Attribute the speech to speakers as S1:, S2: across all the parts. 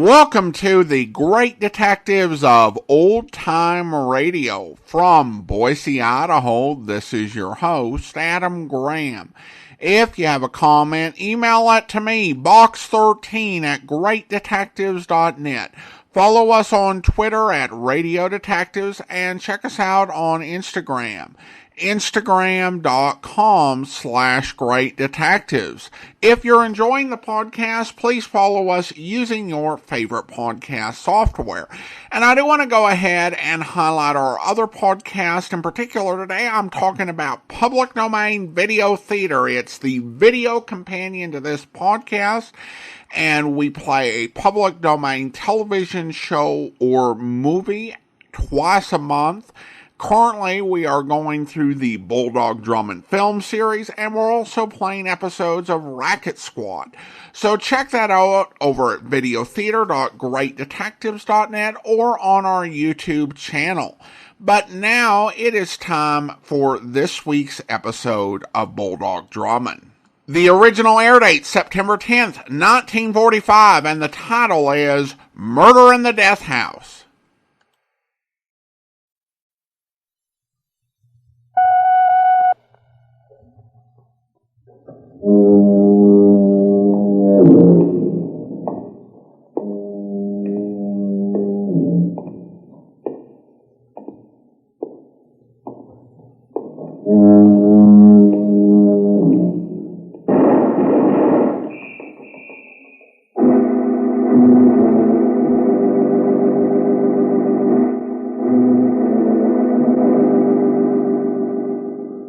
S1: Welcome to the Great Detectives of Old Time Radio. From Boise, Idaho, this is your host, Adam Graham. If you have a comment, email it to me, box13@greatdetectives.net. Follow us on Twitter at Radio Detectives and check us out on Instagram. Instagram.com/Great Detectives. If you're enjoying the podcast, please follow us using your favorite podcast software. And I do want to go ahead and highlight our other podcast. In particular, today I'm talking about Public Domain Video Theater. It's the video companion to this podcast, and we play a public domain television show or movie twice a month. Currently, we are going through the Bulldog Drummond film series, and we're also playing episodes of Racket Squad. So check that out over at videotheater.greatdetectives.net or on our YouTube channel. But now it is time for this week's episode of Bulldog Drummond. The original air date, September 10th, 1945, and the title is Murder in the Death House.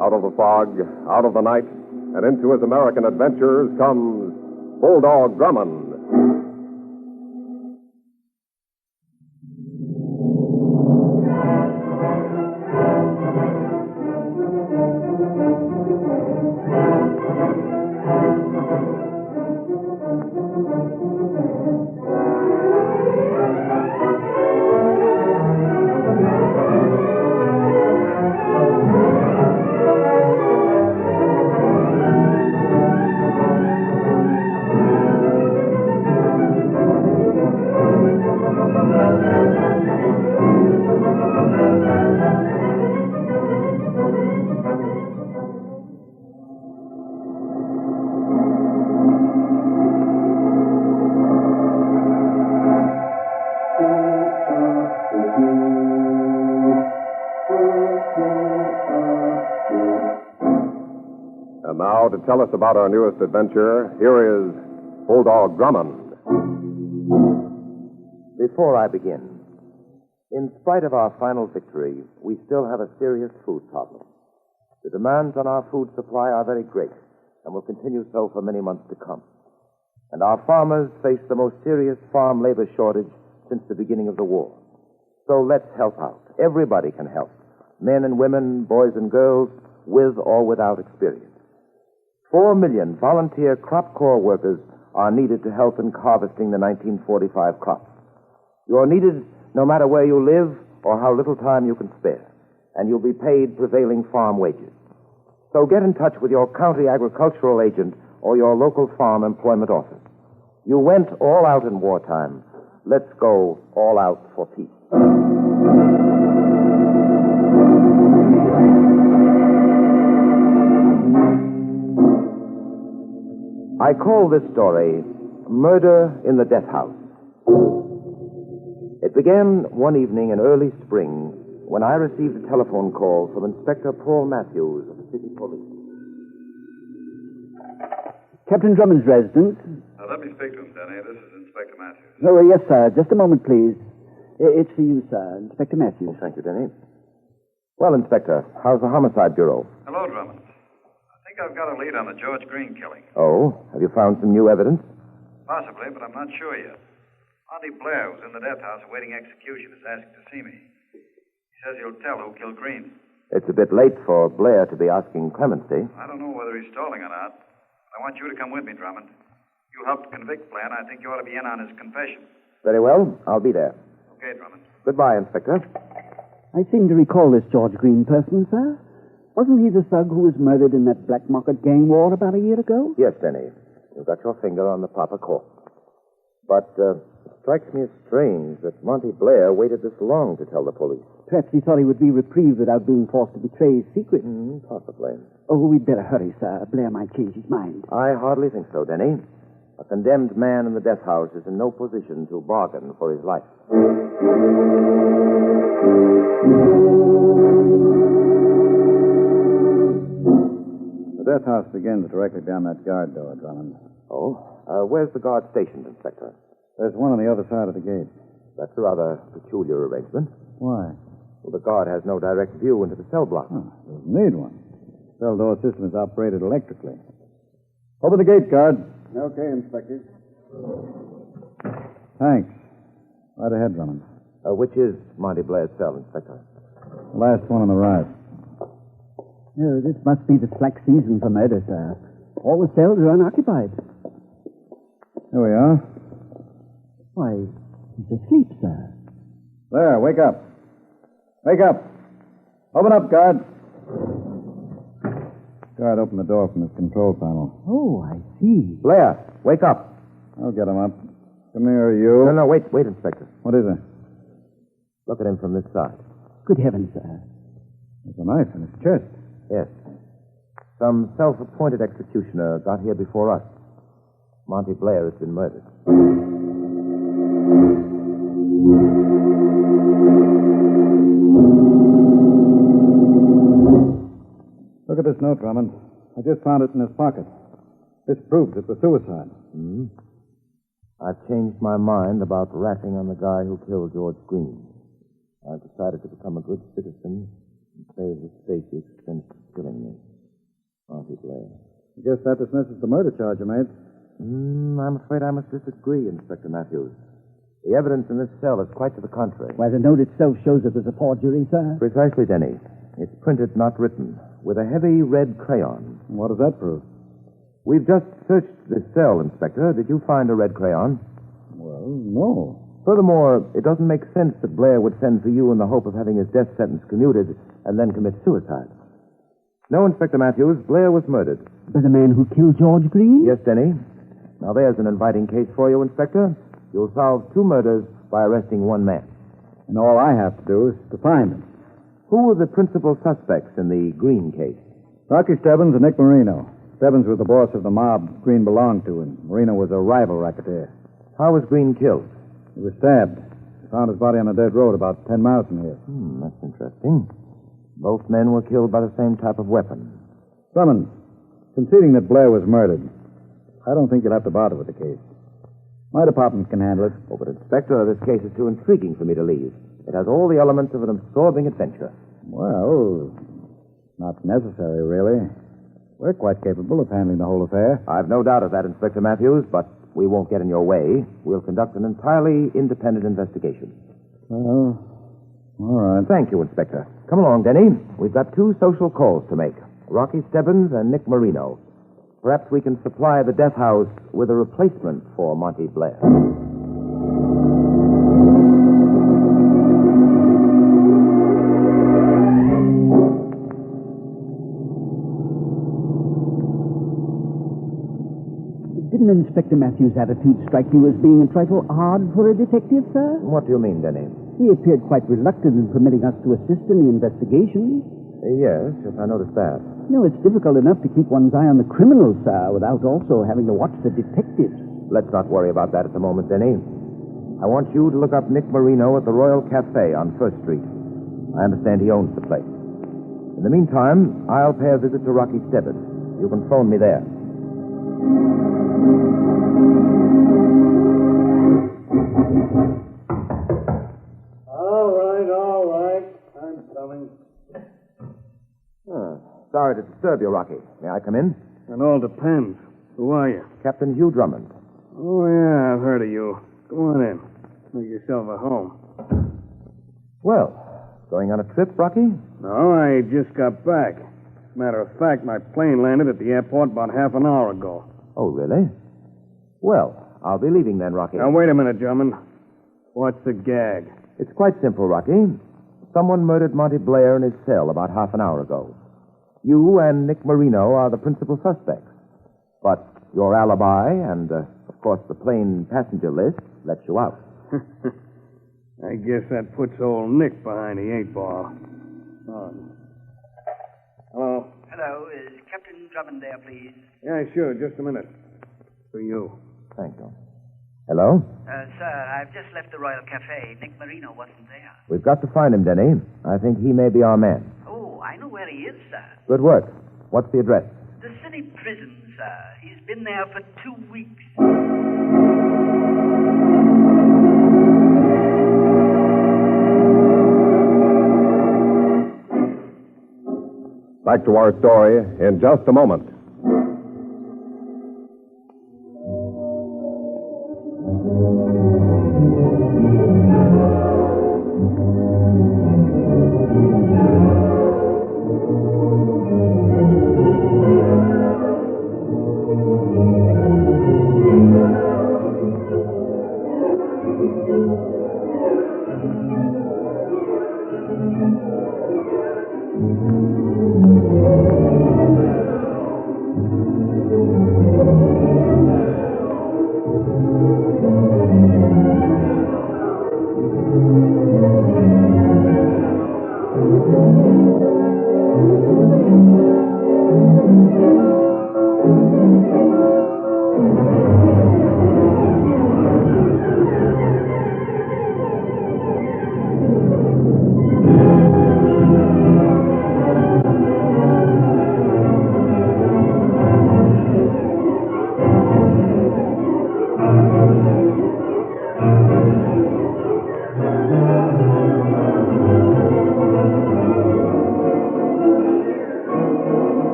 S2: Out of the fog, out of the night, and into his American adventures comes Bulldog Drummond. Now, to tell us about our newest adventure, here is Bulldog Drummond.
S3: Before I begin, in spite of our final victory, we still have a serious food problem. The demands on our food supply are very great and will continue so for many months to come. And our farmers face the most serious farm labor shortage since the beginning of the war. So let's help out. Everybody can help. Men and women, boys and girls, with or without experience. 4 million volunteer crop corps workers are needed to help in harvesting the 1945 crops. You are needed no matter where you live or how little time you can spare, and you'll be paid prevailing farm wages. So get in touch with your county agricultural agent or your local farm employment office. You went all out in wartime. Let's go all out for peace. I call this story Murder in the Death House. It began one evening in early spring when I received a telephone call from Inspector Paul Matthews of the city police.
S4: Captain Drummond's residence.
S5: Let me speak to him, Denny. This is Inspector Matthews.
S4: Oh, yes, sir. Just a moment, please. It's for you, sir. Inspector Matthews.
S3: Thank you, Denny. Well, Inspector, how's the Homicide Bureau?
S5: Hello, Drummond. I think I've got a lead on the George Green killing.
S3: Oh, have you found some new evidence?
S5: Possibly, but I'm not sure yet. Monty Blair, who's in the death house awaiting execution, is asking to see me. He says he'll tell who killed Green.
S3: It's a bit late for Blair to be asking clemency.
S5: I don't know whether he's stalling or not. I want you to come with me, Drummond. You helped convict Blair, and I think you ought to be in on his confession.
S3: Very well. I'll be there.
S5: Okay, Drummond.
S3: Goodbye, Inspector.
S4: I seem to recall this George Green person, sir. Wasn't he the thug who was murdered in that black market gang war about a year ago?
S3: Yes, Denny. You've got your finger on the proper course. But strikes me as strange that Monty Blair waited this long to tell the police.
S4: Perhaps he thought he would be reprieved without being forced to betray his secret.
S3: Possibly.
S4: Oh, we'd better hurry, sir. Blair might change his mind.
S3: I hardly think so, Denny. A condemned man in the death house is in no position to bargain for his life.
S6: The death house begins directly down that guard door, Drummond.
S3: Oh? Where's the guard stationed, Inspector?
S6: There's one on the other side of the gate.
S3: That's a rather peculiar arrangement.
S6: Why?
S3: Well, the guard has no direct view into the cell block.
S6: Oh, doesn't need one. Cell door system is operated electrically. Open the gate, guard.
S7: Okay, Inspector.
S6: Thanks. Right ahead, Drummond.
S3: Which is Monty Blair's cell, Inspector?
S6: The last one on the right.
S4: Oh, this must be the slack season for murder, sir. All the cells are unoccupied.
S6: Here we are.
S4: Why, he's asleep, sir.
S6: There, wake up. Wake up. Open up, guard. Guard opened the door from his control panel.
S4: Oh, I see.
S3: Blair, wake up.
S6: I'll get him up. Come here, you.
S3: No, wait, Inspector.
S6: What is it?
S3: Look at him from this side.
S4: Good heavens, sir.
S6: There's a knife in his chest.
S3: Yes. Some self-appointed executioner got here before us. Monty Blair has been murdered.
S6: Look at this note, Drummond. I just found it in his pocket. This proves it was suicide.
S3: I've changed my mind about ratting on the guy who killed George Green. I've decided to become a good citizen and save the state the expense of killing me. Monty Blair.
S6: I guess that dismisses the murder charge you made.
S3: I'm afraid I must disagree, Inspector Matthews. The evidence in this cell is quite to the contrary.
S4: Why, the note itself shows it was a forgery, sir.
S3: Precisely, Denny. It's printed, not written, with a heavy red crayon.
S6: What does that prove?
S3: We've just searched this cell, Inspector. Did you find a red crayon?
S6: Well, no.
S3: Furthermore, it doesn't make sense that Blair would send for you in the hope of having his death sentence commuted and then commit suicide. No, Inspector Matthews, Blair was murdered.
S4: By the man who killed George Green?
S3: Yes, Denny. Now, there's an inviting case for you, Inspector. You'll solve 2 murders by arresting 1 man.
S6: And all I have to do is to find him.
S3: Who were the principal suspects in the Green case?
S6: Rocky Stebbins and Nick Marino. Stebbins was the boss of the mob Green belonged to, and Marino was a rival racketeer.
S3: How was Green killed?
S6: He was stabbed. They found his body on a dirt road about 10 miles from here.
S3: That's interesting. Both men were killed by the same type of weapon.
S6: Drummond, conceding that Blair was murdered, I don't think you'll have to bother with the case. My department can handle it.
S3: Oh, but, Inspector, this case is too intriguing for me to leave. It has all the elements of an absorbing adventure.
S6: Well, not necessary, really. We're quite capable of handling the whole affair.
S3: I've no doubt of that, Inspector Matthews, but we won't get in your way. We'll conduct an entirely independent investigation.
S6: Well, all right.
S3: Thank you, Inspector. Come along, Denny. We've got 2 social calls to make. Rocky Stebbins and Nick Marino. Perhaps we can supply the death house with a replacement for Monty Blair.
S4: Didn't Inspector Matthews' attitude strike you as being a trifle odd for a detective, sir?
S3: What do you mean, Denny?
S4: He appeared quite reluctant in permitting us to assist in the investigation.
S3: Yes, I noticed that.
S4: No, it's difficult enough to keep one's eye on the criminals, sir, without also having to watch the detectives.
S3: Let's not worry about that at the moment, Denny. I want you to look up Nick Marino at the Royal Cafe on 1st Street. I understand he owns the place. In the meantime, I'll pay a visit to Rocky Stebbins. You can phone me there.
S7: All right. I'm coming.
S3: Sorry to disturb you, Rocky. May I come in?
S7: It all depends. Who are you?
S3: Captain Hugh Drummond.
S7: Oh, yeah, I've heard of you. Come on in. Make yourself at home.
S3: Well, going on a trip, Rocky?
S7: No, I just got back. Matter of fact, my plane landed at the airport about half an hour ago.
S3: Oh, really? Well, I'll be leaving then, Rocky.
S7: Now, wait a minute, Drummond. What's the gag?
S3: It's quite simple, Rocky. Someone murdered Monty Blair in his cell about half an hour ago. You and Nick Marino are the principal suspects. But your alibi and, of course, the plane passenger list lets you out.
S7: I guess that puts old Nick behind the 8-ball. Oh. Hello?
S8: Hello, is Captain Drummond there, please?
S7: Yeah, sure. Just a minute. For you.
S3: Thank you. Hello?
S8: Sir, I've just left the Royal Cafe. Nick Marino wasn't there.
S3: We've got to find him, Denny. I think he may be our man.
S8: Oh, I know where he is, sir.
S3: Good work. What's the address?
S8: The city prison, sir. He's been there for 2 weeks.
S2: Back to our story in just a moment.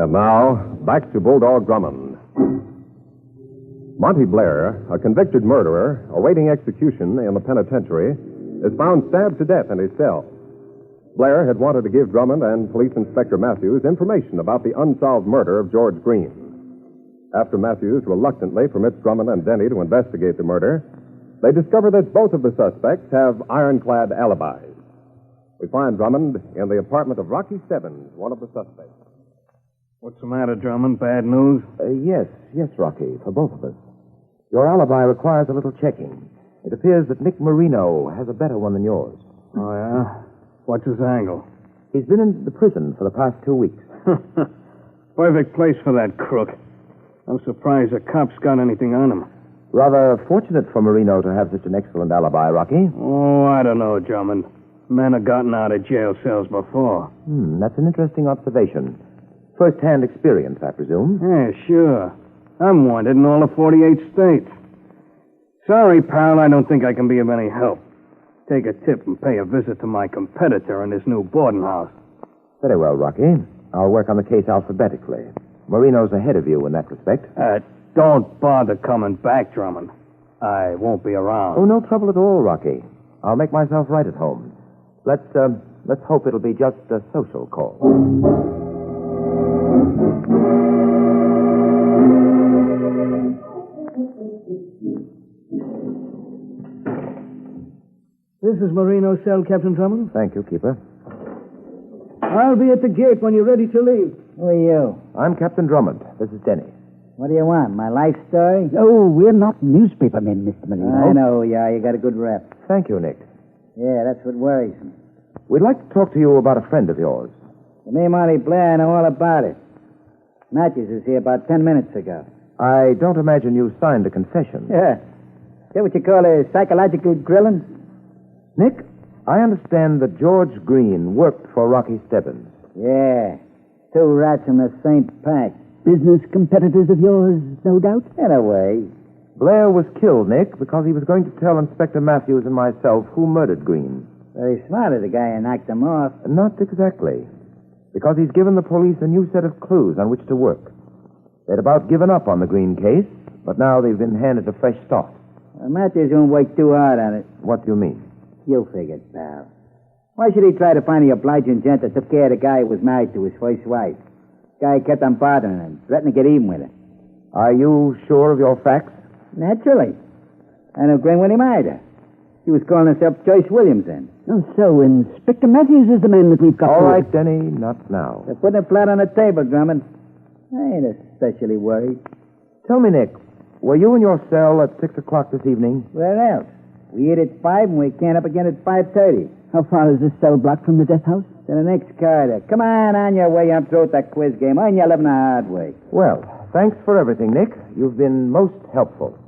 S2: And now, back to Bulldog Drummond. Monty Blair, a convicted murderer awaiting execution in the penitentiary, is found stabbed to death in his cell. Blair had wanted to give Drummond and Police Inspector Matthews information about the unsolved murder of George Green. After Matthews reluctantly permits Drummond and Denny to investigate the murder, they discover that both of the suspects have ironclad alibis. We find Drummond in the apartment of Rocky Stebbins, one of the suspects.
S7: What's the matter, Drummond? Bad news?
S3: Yes, Rocky, for both of us. Your alibi requires a little checking. It appears that Nick Marino has a better one than yours.
S7: Oh, yeah? What's his angle?
S3: He's been in the prison for the past 2 weeks.
S7: Perfect place for that crook. I'm surprised the cops got anything on him.
S3: Rather fortunate for Marino to have such an excellent alibi, Rocky.
S7: Oh, I don't know, Drummond. Men have gotten out of jail cells before.
S3: That's an interesting observation. First-hand experience, I presume.
S7: Yeah, sure. I'm wanted in all the 48 states. Sorry, pal, I don't think I can be of any help. Take a tip and pay a visit to my competitor in his new boarding house.
S3: Very well, Rocky. I'll work on the case alphabetically. Marino's ahead of you in that respect.
S7: Don't bother coming back, Drummond. I won't be around.
S3: Oh, no trouble at all, Rocky. I'll make myself right at home. Let's hope it'll be just a social call.
S9: This is Marino's cell, Captain Drummond.
S3: Thank you, Keeper.
S9: I'll be at the gate when you're ready to leave.
S4: Who are you?
S3: I'm Captain Drummond. This is Denny.
S4: What do you want? My life story? Oh, we're not newspapermen, Mr. Marino.
S10: I know, yeah. You got a good rep.
S3: Thank you, Nick.
S10: Yeah, that's what worries me.
S3: We'd like to talk to you about a friend of yours.
S10: Me, Monty Blair, I know all about it. Matthews was here about 10 minutes ago.
S3: I don't imagine you signed a confession.
S10: Yeah. Is that what you call a psychological grilling?
S3: Nick, I understand that George Green worked for Rocky Stebbins.
S10: Yeah. 2 rats in the same pack.
S4: Business competitors of yours, no doubt?
S10: In a way.
S3: Blair was killed, Nick, because he was going to tell Inspector Matthews and myself who murdered Green.
S10: Very smart of the guy who knocked him off.
S3: Not exactly. Because he's given the police a new set of clues on which to work. They'd about given up on the Green case, but now they've been handed a fresh start.
S10: Matthews won't work too hard on it.
S3: What do you mean?
S10: You figured, pal. Why should he try to find the obliging gent that took care of the guy who was married to his first wife? Guy kept on bothering him, threatening to get even with her.
S3: Are you sure of your facts?
S10: Naturally. I know Green when he married her. He was calling himself Joyce Williams then.
S4: Oh, so Inspector Matthews is the man that we've got.
S3: All right, Denny, not now.
S10: They're putting it flat on the table, Drummond. I ain't especially worried.
S3: Tell me, Nick, were you in your cell at 6 o'clock this evening?
S10: Where else? We eat at 5 and we can't up again at 5:30.
S4: How far is this cell block from the death house?
S10: To the next corridor. Come on your way. I'm through with that quiz game. On your living the hard way.
S3: Well, thanks for everything, Nick. You've been most helpful.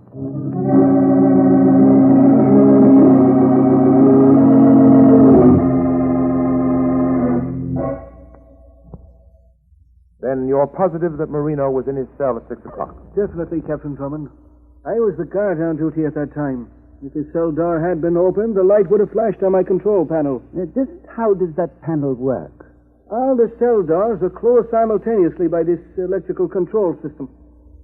S3: Then you're positive that Marino was in his cell at 6 o'clock?
S9: Definitely, Captain Drummond. I was the guard on duty at that time. If his cell door had been opened, the light would have flashed on my control panel.
S4: Just how does that panel work?
S9: All the cell doors are closed simultaneously by this electrical control system.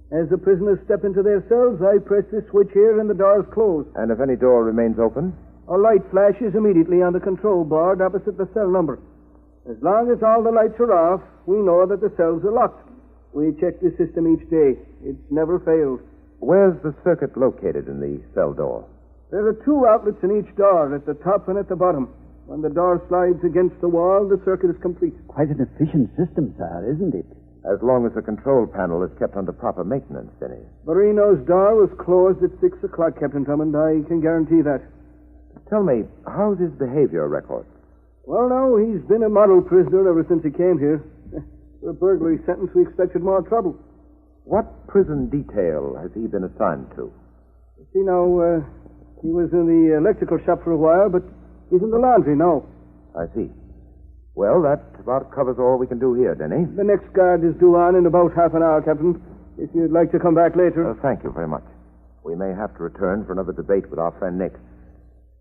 S9: As the prisoners step into their cells, I press this switch here and the doors close.
S3: And if any door remains open?
S9: A light flashes immediately on the control board opposite the cell number. As long as all the lights are off, we know that the cells are locked. We check the system each day. It's never failed.
S3: Where's the circuit located in the cell door?
S9: There are 2 outlets in each door, at the top and at the bottom. When the door slides against the wall, the circuit is complete.
S4: Quite an efficient system, sir, isn't it?
S3: As long as the control panel is kept under proper maintenance, Denny.
S9: Marino's door was closed at 6 o'clock, Captain Drummond. I can guarantee that.
S3: Tell me, how's his behavior record?
S9: Well, no, he's been a model prisoner ever since he came here. For a burglary sentence, we expected more trouble.
S3: What prison detail has he been assigned to?
S9: See, now, he was in the electrical shop for a while, but he's in the laundry now.
S3: I see. Well, that about covers all we can do here, Denny.
S9: The next guard is due on in about half an hour, Captain. If you'd like to come back later.
S3: Thank you very much. We may have to return for another debate with our friend Nick.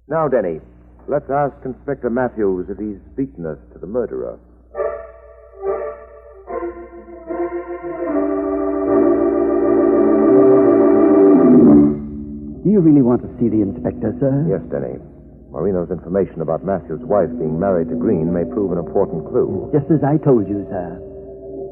S3: Now, Denny, let's ask Inspector Matthews if he's beaten us to the murderer.
S4: Do you really want to see the inspector, sir?
S3: Yes, Denny. Marino's information about Matthew's wife being married to Green may prove an important clue.
S4: Just as I told you, sir.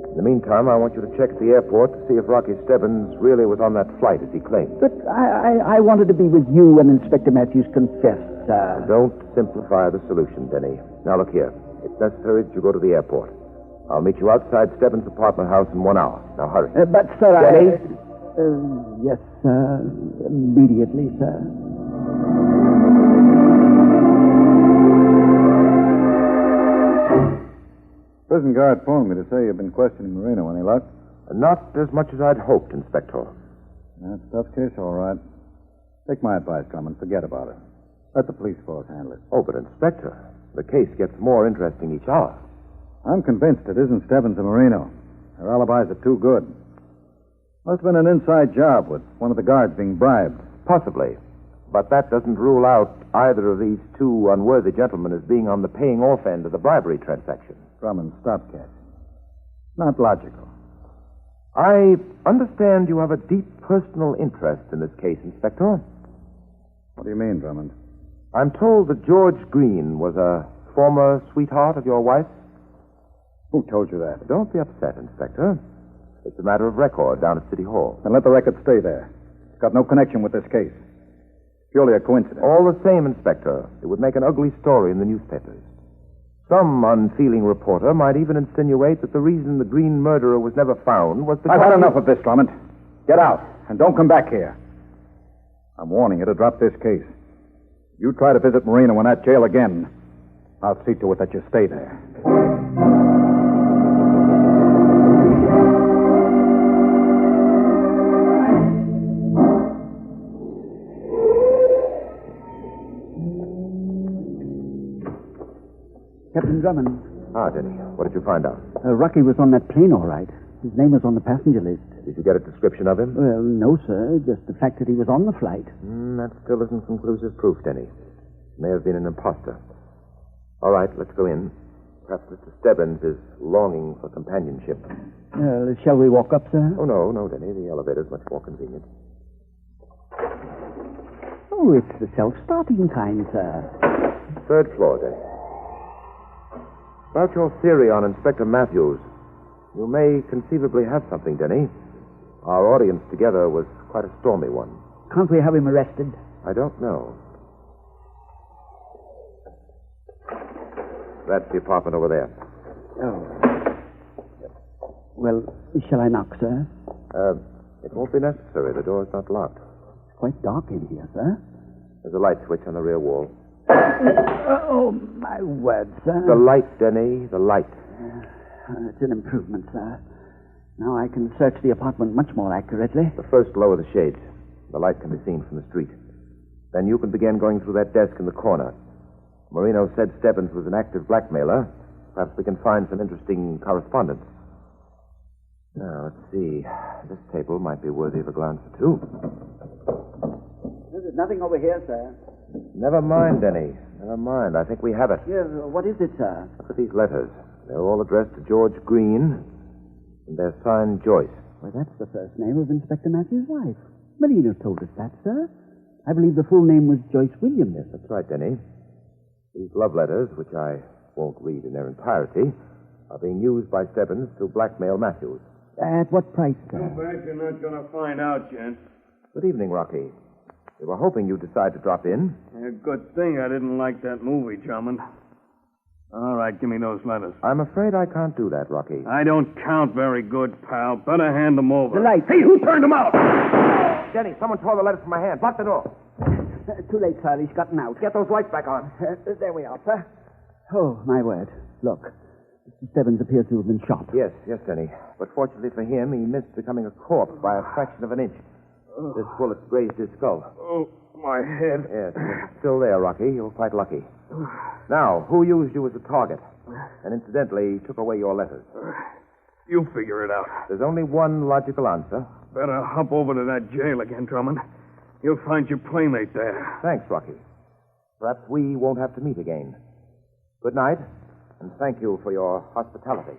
S3: In the meantime, I want you to check at the airport to see if Rocky Stebbins really was on that flight as he claimed.
S4: But I wanted to be with you when Inspector Matthews confessed, sir.
S3: Don't simplify the solution, Denny. Now, look here. It's necessary that you go to the airport. I'll meet you outside Stebbins' apartment house in 1 hour. Now, hurry.
S4: But, sir,
S3: Denny?
S4: Yes, sir. Immediately, sir.
S6: Prison guard phoned me to say you've been questioning Marino. Any luck?
S3: Not as much as I'd hoped, Inspector.
S6: That's a tough case, all right. Take my advice, Drummond. Forget about it. Let the police force handle it.
S3: Oh, but Inspector, the case gets more interesting each hour.
S6: I'm convinced it isn't Stebbins and Marino. Their alibis are too good. Must have been an inside job with one of the guards being bribed.
S3: Possibly. But that doesn't rule out either of these 2 unworthy gentlemen as being on the paying off end of the bribery transaction.
S6: Drummond, stop catching. Not logical.
S3: I understand you have a deep personal interest in this case, Inspector.
S6: What do you mean, Drummond?
S3: I'm told that George Green was a former sweetheart of your wife.
S6: Who told you that?
S3: Don't be upset, Inspector. It's a matter of record down at City Hall.
S6: Then let the record stay there. It's got no connection with this case. Purely a coincidence.
S3: All the same, Inspector, it would make an ugly story in the newspapers. Some unfeeling reporter might even insinuate that the reason the Green murderer was never found was because...
S6: I've had enough of this, Drummond. Get out, and don't come back here. I'm warning you to drop this case. If you try to visit Marino in that jail again, I'll see to it that you stay there.
S4: Captain Drummond.
S3: Ah, Denny, what did you find out?
S4: Rocky was on that plane, all right. His name was on the passenger list.
S3: Did you get a description of him?
S4: Well, no, sir. Just the fact that he was on the flight.
S3: That still isn't conclusive proof, Denny. May have been an imposter. All right, let's go in. Perhaps Mr. Stebbins is longing for companionship.
S4: Shall we walk up, sir?
S3: Oh, no, Denny. The elevator's much more convenient.
S4: Oh, it's the self-starting kind, sir.
S3: 3rd floor, Denny. About your theory on Inspector Matthews, you may conceivably have something, Denny. Our audience together was quite a stormy one.
S4: Can't we have him arrested?
S3: I don't know. That's the apartment over there.
S4: Oh. Well, shall I knock, sir?
S3: It won't be necessary. The door's not locked.
S4: It's quite dark in here, sir.
S3: There's a light switch on the rear wall.
S4: Oh, my word, sir.
S3: The light, Denny, the light.
S4: It's an improvement, sir. Now I can search the apartment much more accurately.
S3: But first, lower the shades. The light can be seen from the street. Then you can begin going through that desk in the corner. Marino said Stebbins was an active blackmailer. Perhaps we can find some interesting correspondence. Now, let's see. This table might be worthy of a glance or two.
S4: There's nothing over here, sir.
S3: Never mind, Denny. Never mind. I think we have it.
S4: Yes, what is it, sir?
S3: Look at these letters. They're all addressed to George Green, and they're signed Joyce.
S4: Why, that's the first name of Inspector Matthews' wife. Marino told us that, sir. I believe the full name was Joyce Williams.
S3: Yes, that's right, Denny. These love letters, which I won't read in their entirety, are being used by Stebbins to blackmail Matthews.
S4: At what price, sir?
S7: Too bad you're not going to find out, gent.
S3: Good evening, Rocky. We were hoping you'd decide to drop in.
S7: Yeah, good thing I didn't like that movie, Drummond. All right, give me those letters.
S3: I'm afraid I can't do that, Rocky.
S7: I don't count very good, pal. Better hand them over.
S4: The light.
S7: Hey, who turned them out?
S3: Denny, someone tore the letters from my hand. Block the door.
S4: Too late, sir. He's gotten out.
S3: Get those lights back on.
S4: There we are, sir. Oh, my word. Look. Mr. Stebbins appears to have been shot.
S3: Yes, Denny. But fortunately for him, he missed becoming a corpse by a fraction of an inch. This bullet grazed his skull.
S7: Oh, my head.
S3: Yes, it's still there, Rocky. You're quite lucky. Now, who used you as a target? And incidentally, took away your letters?
S7: You figure it out.
S3: There's only one logical answer.
S7: Better hop over to that jail again, Drummond. You'll find your playmate there.
S3: Thanks, Rocky. Perhaps we won't have to meet again. Good night, and thank you for your hospitality.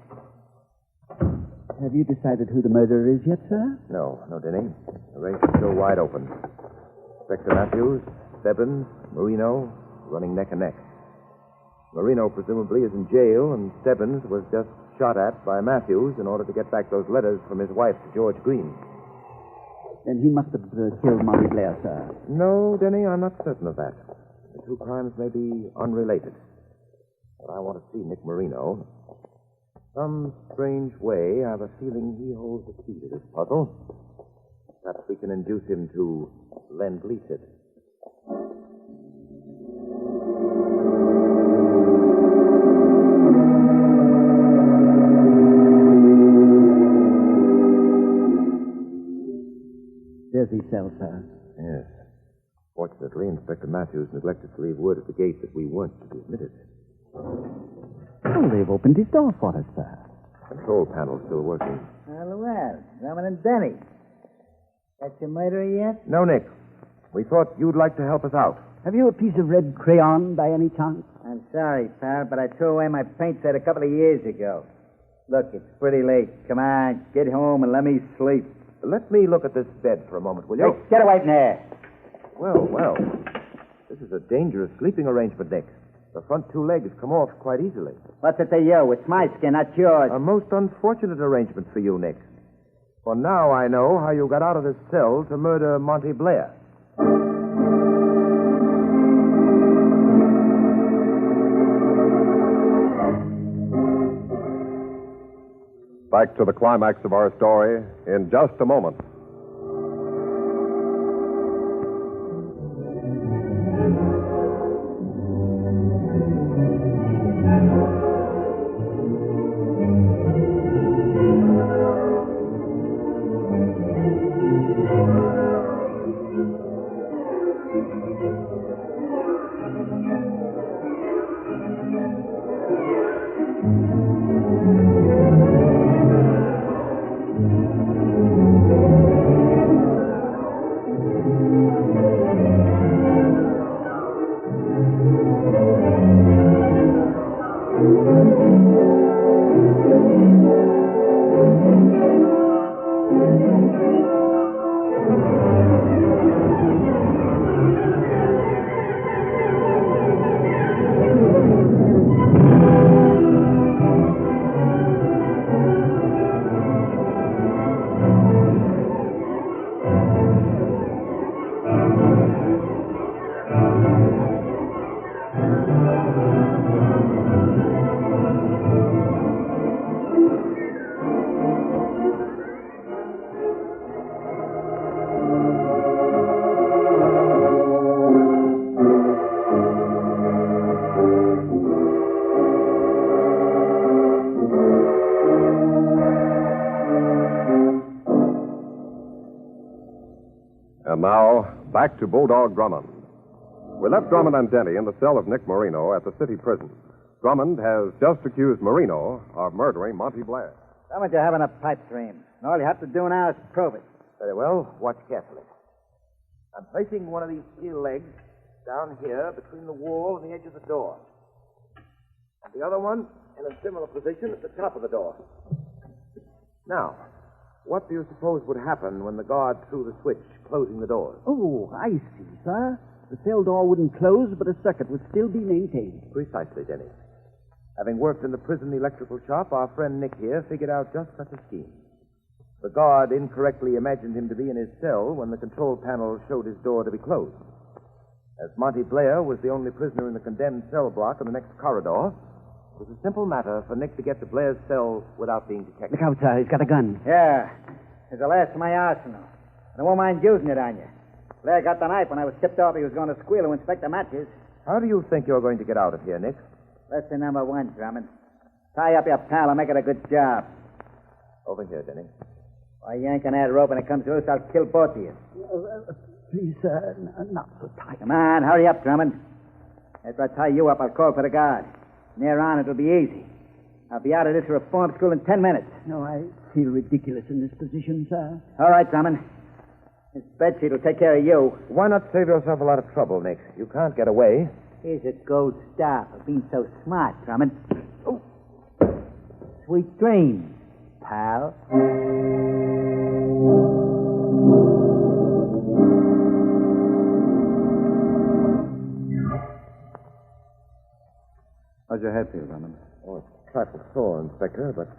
S4: Have you decided who the murderer is yet, sir?
S3: No, Denny. The race is still wide open. Inspector Matthews, Stebbins, Marino, running neck and neck. Marino presumably is in jail, and Stebbins was just shot at by Matthews in order to get back those letters from his wife to George Green.
S4: Then he must have killed Molly Blair, sir.
S3: No, Denny, I'm not certain of that. The two crimes may be unrelated. But I want to see Nick Marino. Some strange way, I have a feeling he holds the key to this puzzle. Perhaps we can induce him to lend-lease it.
S4: There's his cell, sir.
S3: Yes. Fortunately, Inspector Matthews neglected to leave word at the gate that we weren't to be admitted.
S4: Oh, they've opened his door for us, sir.
S3: Control panel's still working.
S10: Well, Drummond and Denny. Got your murderer yet?
S3: No, Nick. We thought you'd like to help us out.
S4: Have you a piece of red crayon by any chance?
S10: I'm sorry, pal, but I threw away my paint set a couple of years ago. Look, it's pretty late. Come on, get home and let me sleep.
S3: Let me look at this bed for a moment, will you?
S10: Hey, get away from there.
S3: Well. This is a dangerous sleeping arrangement, Nick. The front two legs come off quite easily.
S10: What's it to you? It's my skin, not yours.
S3: A most unfortunate arrangement for you, Nick. For now I know how you got out of this cell to murder Monty Blair.
S2: Back to the climax of our story in just a moment. now, back to Bulldog Drummond. We left Drummond and Denny in the cell of Nick Marino at the city prison. Drummond has just accused Marino of murdering Monty Blair.
S10: Drummond, you're having a pipe dream. And all you have to do now is prove it.
S3: Very well. Watch carefully. I'm placing one of these steel legs down here between the wall and the edge of the door. And the other one in a similar position at the top of the door. Now, what do you suppose would happen when the guard threw the switch, closing the doors?
S4: Oh, I see, sir. The cell door wouldn't close, but a circuit would still be maintained.
S3: Precisely, Denny. Having worked in the prison electrical shop, our friend Nick here figured out just such a scheme. The guard incorrectly imagined him to be in his cell when the control panel showed his door to be closed. As Monty Blair was the only prisoner in the condemned cell block in the next corridor, it was a simple matter for Nick to get to Blair's cell without being detected.
S4: Look out, sir. He's got a gun.
S10: Yeah. It's the last of my arsenal. And I won't mind using it on you. Blair got the knife when I was tipped off he was going to squeal to inspect the matches.
S3: How do you think you're going to get out of here, Nick?
S10: Lesson number 1, Drummond. Tie up your pal and make it a good job.
S3: Over here, Denny.
S10: By yanking that rope when it comes loose, I'll kill both of you.
S4: Please, sir, not so tight.
S10: Come on, hurry up, Drummond. After I tie you up, I'll call for the guard. From there on, it'll be easy. I'll be out of this reform school in 10 minutes.
S4: No, I feel ridiculous in this position, sir.
S10: All right, Drummond. This bedsheet will take care of you.
S3: Why not save yourself a lot of trouble, Nick? You can't get away.
S10: Here's a gold star for being so smart, Drummond. Oh. Sweet dreams, pal.
S6: How's your head feel, Drummond?
S3: Oh, it's a trifle sore, Inspector, but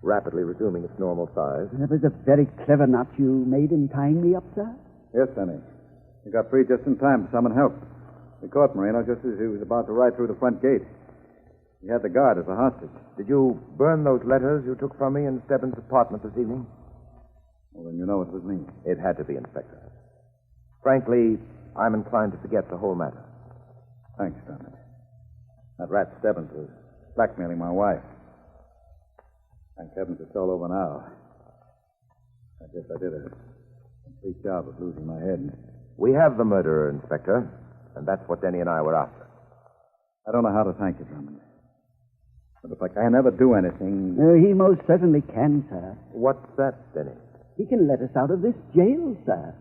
S3: rapidly resuming its normal size.
S4: That was a very clever knot you made in tying me up, sir.
S6: Yes, Denny. You got free just in time to summon help. We caught Marino just as he was about to ride through the front gate. He had the guard as a hostage.
S3: Did you burn those letters you took from me in Stebbins' apartment this evening?
S6: Well, then you know it was me.
S3: It had to be, Inspector. Frankly, I'm inclined to forget the whole matter.
S6: Thanks, Drummond. That rat Stebbins was blackmailing my wife. Thank heavens it's all over now. I guess I did a complete job of losing my head.
S3: We have the murderer, Inspector, and that's what Denny and I were after.
S6: I don't know how to thank you, Drummond. But if I can ever do anything...
S4: He most certainly can, sir.
S3: What's that, Denny?
S4: He can let us out of this jail, sir.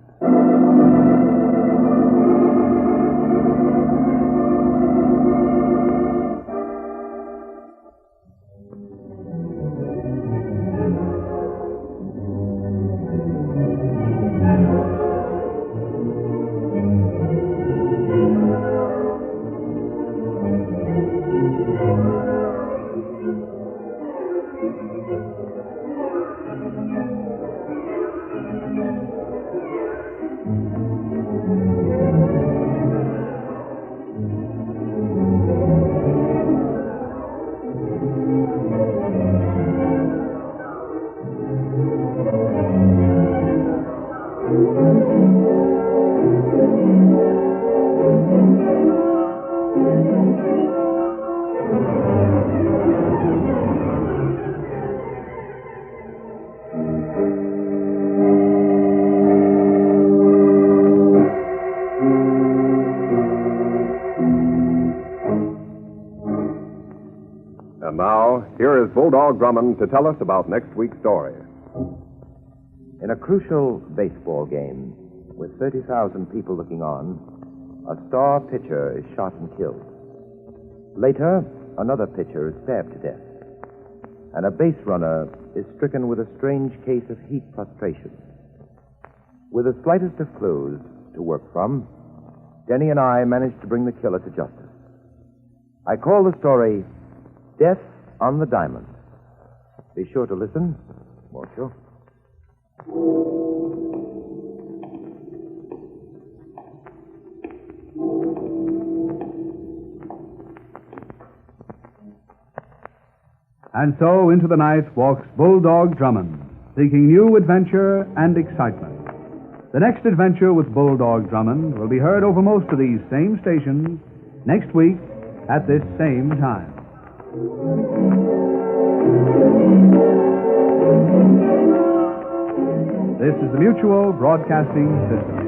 S2: And now, here is Bulldog Drummond to tell us about next week's story.
S3: In a crucial baseball game, with 30,000 people looking on, a star pitcher is shot and killed. Later, another pitcher is stabbed to death. And a base runner is stricken with a strange case of heat frustration. With the slightest of clues to work from, Denny and I managed to bring the killer to justice. I call the story Death on the Diamond. Be sure to listen, won't you?
S11: And so into the night walks Bulldog Drummond, seeking new adventure and excitement. The next adventure with Bulldog Drummond will be heard over most of these same stations next week at this same time. This is the Mutual Broadcasting System.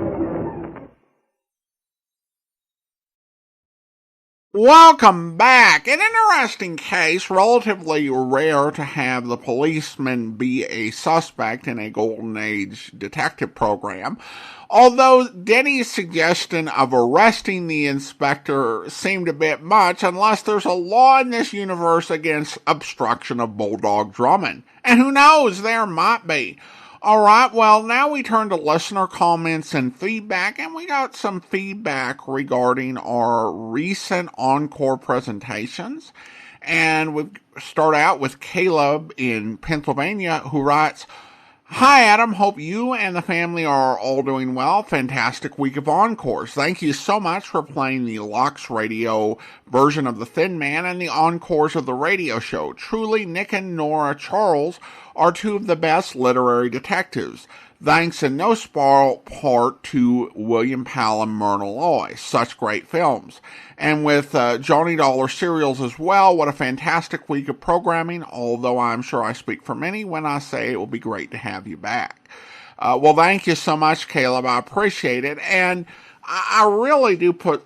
S1: Welcome back. An interesting case, relatively rare to have the policeman be a suspect in a Golden Age detective program. Although Denny's suggestion of arresting the inspector seemed a bit much, unless there's a law in this universe against obstruction of Bulldog Drummond. And who knows, there might be. Alright, well, now we turn to listener comments and feedback, and we got some feedback regarding our recent encore presentations. And we start out with Caleb in Pennsylvania, who writes, "Hi, Adam. Hope you and the family are all doing well. Fantastic week of encores. Thank you so much for playing the Lux Radio version of The Thin Man and the encores of the radio show. Truly, Nick and Nora Charles are two of the best literary detectives. Thanks in no small part to William Powell and Myrna Loy. Such great films. And with Johnny Dollar serials as well, what a fantastic week of programming, although I'm sure I speak for many when I say it will be great to have you back." Well, thank you so much, Caleb. I appreciate it. And I really do put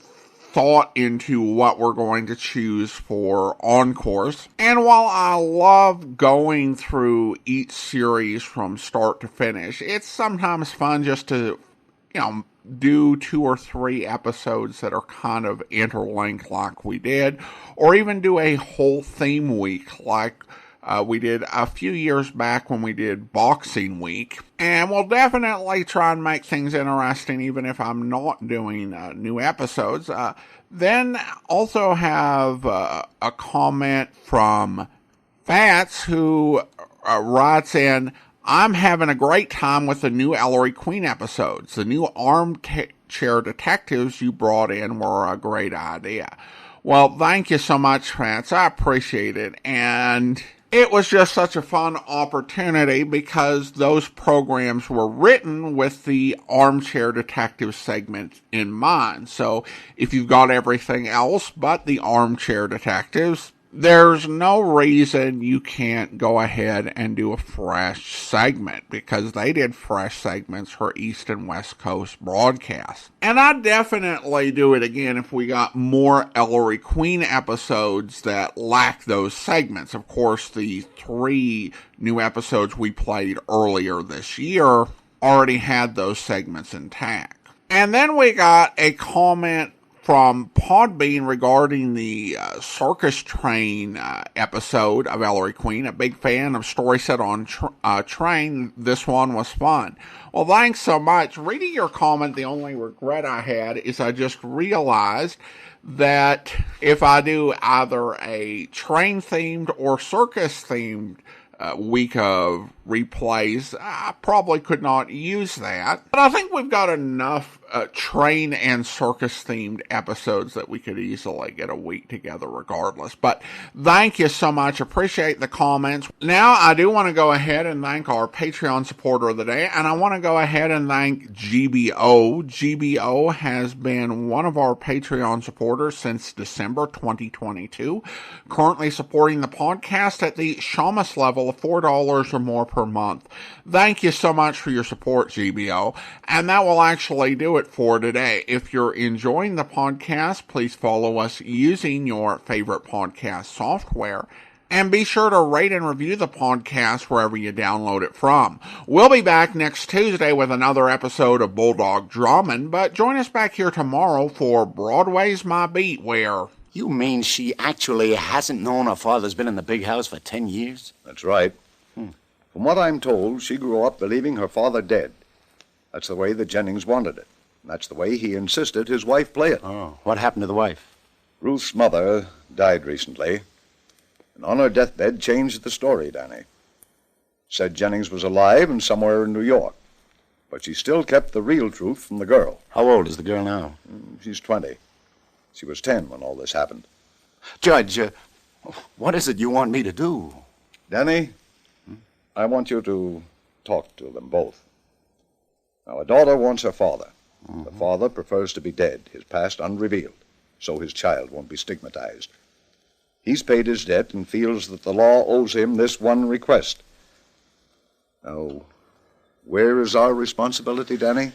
S1: thought into what we're going to choose for encores. And while I love going through each series from start to finish, it's sometimes fun just to, do 2 or 3 episodes that are kind of interlinked like we did, or even do a whole theme week like we did a few years back when we did Boxing Week. And we'll definitely try and make things interesting even if I'm not doing new episodes. Then also have a comment from Fats, who writes in, "I'm having a great time with the new Ellery Queen episodes. The new armchair detectives you brought in were a great idea." Well, thank you so much, Fats. I appreciate it. And it was just such a fun opportunity because those programs were written with the Armchair Detective segment in mind. So if you've got everything else but the Armchair Detectives, there's no reason you can't go ahead and do a fresh segment, because they did fresh segments for East and West Coast broadcasts. And I'd definitely do it again if we got more Ellery Queen episodes that lack those segments. Of course, the 3 new episodes we played earlier this year already had those segments intact. And then we got a comment from Podbean regarding the Circus Train episode of Ellery Queen. A big fan of Story Set on Train. This one was fun. Well, thanks so much. Reading your comment, the only regret I had is I just realized that if I do either a train-themed or circus-themed week of replays, I probably could not use that. But I think we've got enough train and circus themed episodes that we could easily get a week together regardless. But thank you so much. Appreciate the comments. Now I do want to go ahead and thank our Patreon supporter of the day, and I want to go ahead and thank GBO. GBO has been one of our Patreon supporters since December 2022, currently supporting the podcast at the Shamus level of $4 or more per month. Thank you so much for your support, GBO. And that will actually do it for today. If you're enjoying the podcast, please follow us using your favorite podcast software. And be sure to rate and review the podcast wherever you download it from. We'll be back next Tuesday with another episode of Bulldog Drummond, but join us back here tomorrow for Broadway's My Beat, where...
S12: You mean she actually hasn't known her father's been in the big house for 10 years?
S13: That's right. From what I'm told, she grew up believing her father dead. That's the way that Jennings wanted it. And that's the way he insisted his wife play it.
S12: Oh, what happened to the wife?
S13: Ruth's mother died recently, and on her deathbed changed the story, Danny. Said Jennings was alive and somewhere in New York, but she still kept the real truth from the girl.
S12: How old is the girl now?
S13: She's 20. She was 10 when all this happened.
S12: Judge, what is it you want me to do?
S13: Danny, I want you to talk to them both. Now, a daughter wants her father. The father prefers to be dead, his past unrevealed, so his child won't be stigmatized. He's paid his debt and feels that the law owes him this one request. Now, where is our responsibility, Danny?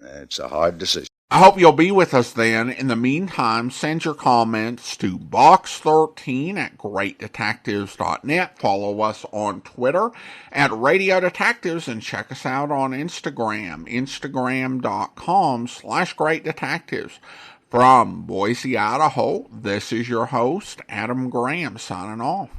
S13: It's a hard decision.
S1: I hope you'll be with us then. In the meantime, send your comments to box13@greatdetectives.net. Follow us on Twitter at Radio Detectives and check us out on Instagram, instagram.com/greatdetectives. From Boise, Idaho, this is your host, Adam Graham, signing off.